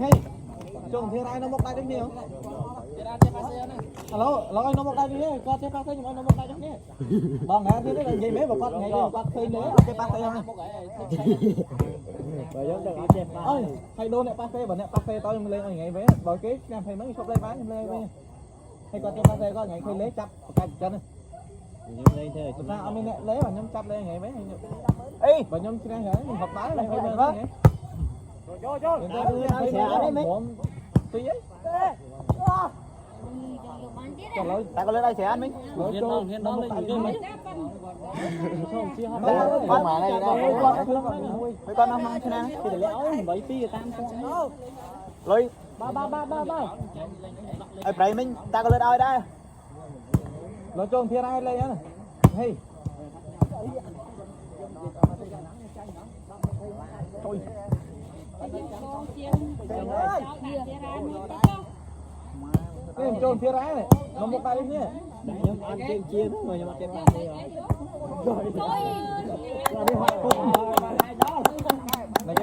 Hey, chồng thế này nó một tay được nhiều. Alo, alo nó một tay đi, con chơi ba tay nhưng mà nó một tay được nhé. Bằng hả, thế là gì mấy bà con ngày con chơi nữa, chơi ba tay không? Ơi, hay đôn này ba tay, bảo này ba tay tao lên ngày vé, bảo cái làm thầy mấy shop đây bán lên vé. Hay con chơi ba tay con ngày khi lấy chắp cái chân. Sao ông ấy lấy vào nhóm chắp lên ngày vé. Ê, vào nhóm kia hả? Mình học bán này hay là gì? Vô. Người ta đưa xe đấy mấy. Tí ấy. Ta có lên đây xe ăn mấy. Hiên đó lên mấy. Con mà này đâu. Mấy con không thế nào? Thì léo 7 tí tam con. Lôi. Ba. Ê vậy mình ta có lên đâu đây? Nó trông thiên ai lên á. Hey. Thôi. Cái trôn phía rái này, nó một tay nhé. Để nhóm ăn trên chia nữa mà nhóm ăn trên bàn đi rồi.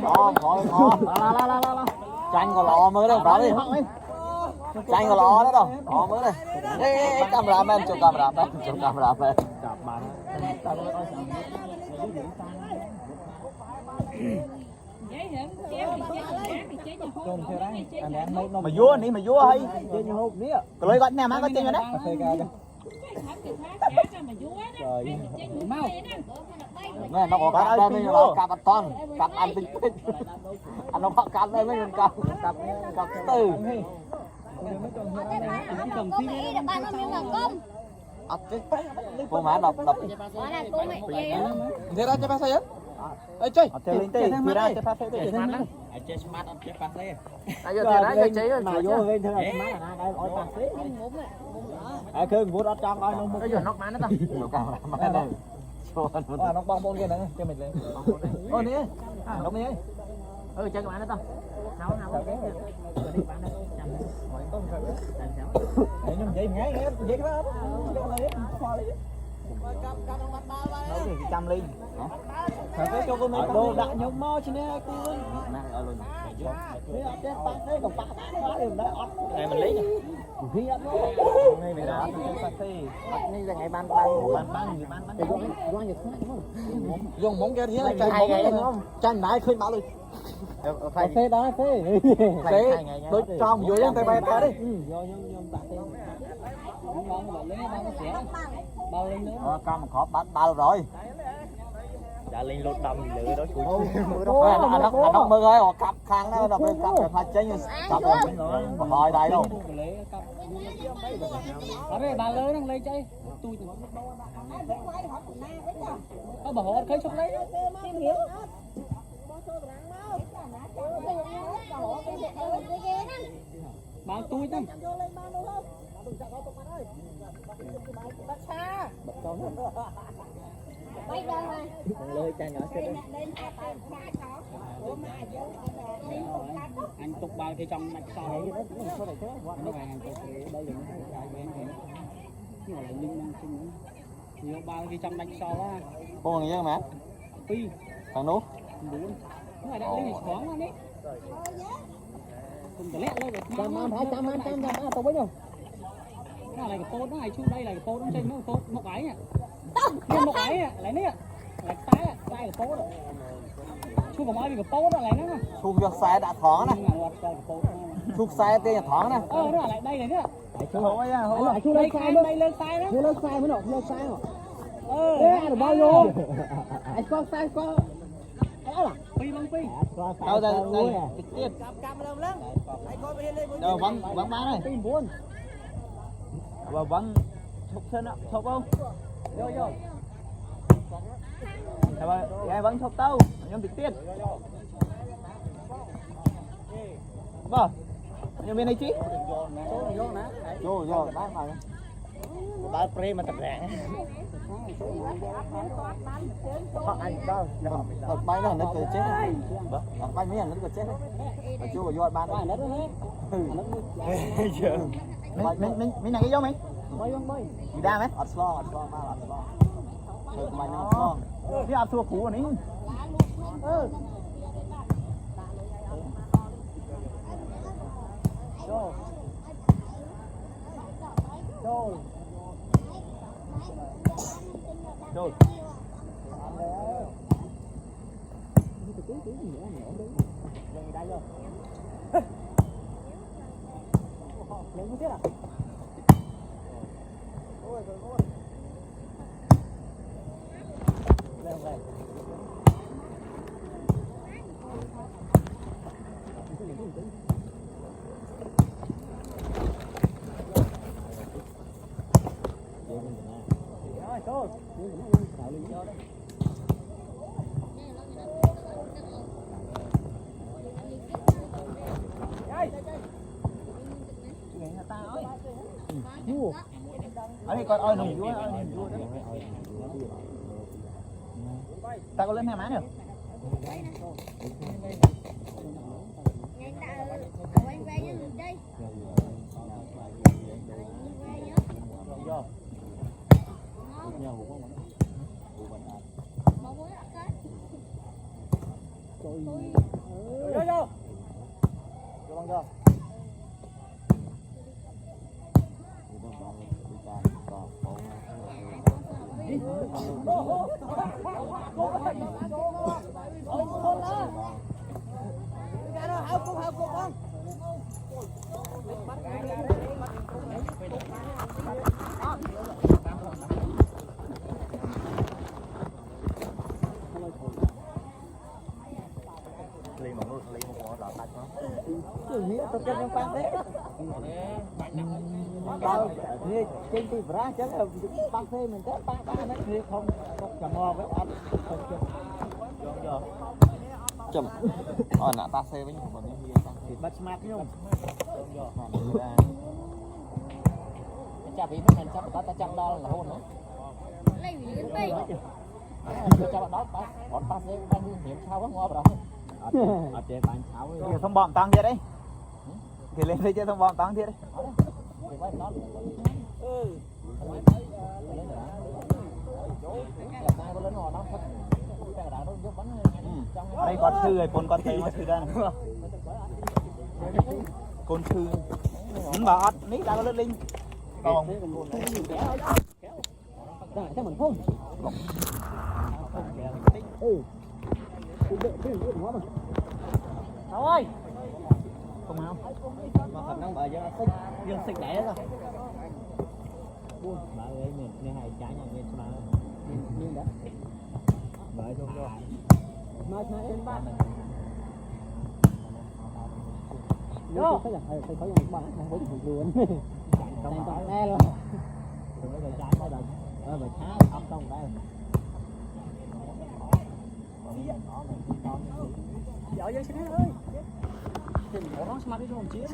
Đó, tranh còn lò mới đâu, đó đi. Tranh còn lò đó đâu, lò mới đây. Ê, cameraman, chụp cameraman. Mà vua ní mà vua hay cái lối gọi nè má có chơi rồi đấy nè nó có cá đây mình là cặp toàn cặp ăn tinh ăn nó cặp đây mình cặp từ cô má đọc thế ra cho ba say á ơi chơi lên tê thì ra cho ba say tê chơi smart ăn chơi ba say à giờ thì chơi mà vô bên thôi smart là đây ôi ba say à cứ vô đó trong coi nó mua cái giờ nóc má nó tao nó bong kia nữa cho mình lên ôi nè đúng đi chơi cái má nó tao nào cái đi bán đây nhưng vậy ngay vậy đó nấu thì 100 ly phải cho cô mấy đồ đại nhóm mo chứ nè cô này mình lấy khi đó ngay mình đã ngay là ngày ban dùng móng kia thế là tranh nãy khơi máu rồi phê đó phê đối trong dưới em tay bay té đi con khó bắt bao rồi đã lên lột đầm thì lưỡi đó cùi anh nó mơ ơi họ cặp khang đó là bên cặp phải chơi như cặp rồi hỏi đây đâu ở đây bà lớn đang lấy chơi tôi có bảo họ khơi chụp lấy bao tôi đó lơi chai nhỏ xíu anh tục bao thì trong mạch sau nó phải hàng tục đây là nó là linh sinh nhiều bao thì trong mạch sau á cô người mà pi thằng nú đúng nó là linh khoáng anh đấy không thể lẹ lên được trăm tôi với nhau nó là cái tô nó này chung đây là cái tô nó trên nó tô một cái nhỉ nhưng một cái lấy nè là tay là tô rồi chung còn ai bị cái tô đó lấy nữa chung cho xe đã thoáng này chung xe tên là thoáng này nó lại đây này nữa chung lên sai đây lên sai đó lên sai mới nọ lên sai rồi đấy là bao nhiêu anh con sai con đó là pi băng pi đâu đây trực tiếp đâu vắng bán này tin buồn và vắng thục thân ạ thục không vô em vẫn thục tao em trực tiếp vâng nhân viên này chứ vô bán mà bán pre mà tập rẻ anh đâu bay nó nó chết bay mấy lần nó chết mà chưa vào vô bán mấy này cái giống mấy gì đa mấy slow mày nó slow cái áp thua cũ này Go. Go. Go. Đây rồi. Lấy một tiết à? Ôi trời ơi. Đây không đây. Rồi, cô. Tạo lên cho đấy. Ở đây con ơi nồng vua ta có lên hai má được vô lấy một lọ tạch nó tôi kêu em phang thế tao thì trên thì ra chắc là phang thế mình chắc ba nó thì không chầm mò với ăn giờ chầm nãy ta xe với nhau còn đi thì bắt smart nhung Chả vì mình chắc ta chăm đo là hôn nữa. Lấy gì đến đây? Cho bạn đó bọn ta sẽ đang hiểm sao quá ngon rồi. Ở trên bàn tháo thì thông bom tăng thiệt đấy thì lên đây chơi thông bom tăng thiệt đấy đây con thư rồi con thấy mà thư đây con thư mình bảo ắt ní ra có lên linh còn thế mình không. Đâu ơi. không không Mà thật năng bởi giờ xích dương xích đẻ rồi. Buông bà ơi mình hai trái nhà mình mà nhưng đã bởi không rồi mà em ba vô cái là phải có những bạn không với thằng luôn trong trong nghe luôn đừng có trái đây rồi mà trái ốc trong đây giờ dân xin ơi thì bỏ nó smart đi luôn chứ